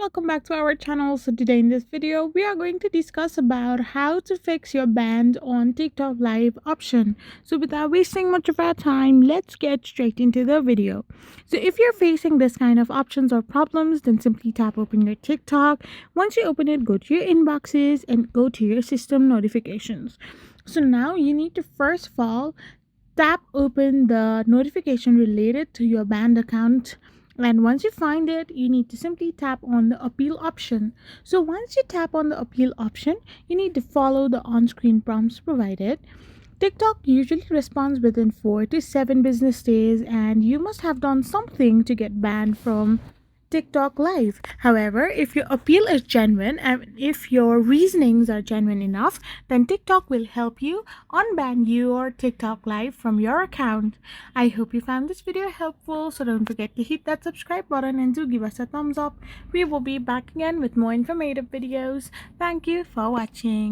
welcome back to our channel. So today in this video we are going to discuss about how to fix your banned on TikTok live option. So without wasting much of our time, let's get straight into the video. So if you're facing this kind of options or problems, then simply tap open your TikTok. Once you open it, go to your inboxes and go to your system notifications. So now you need to first of all tap open the notification related to your banned account, and once you find it, you need to simply tap on the appeal option. So once you tap on the appeal option, you need to follow the on-screen prompts provided. TikTok usually responds within 4 to 7 business days, and you must have done something to get banned from TikTok Live. However, if your appeal is genuine and if your reasonings are genuine enough, then TikTok will help you unban your TikTok Live from your account. I hope you found this video helpful, so don't forget to hit that subscribe button and do give us a thumbs up. We will be back again with more informative videos. Thank you for watching.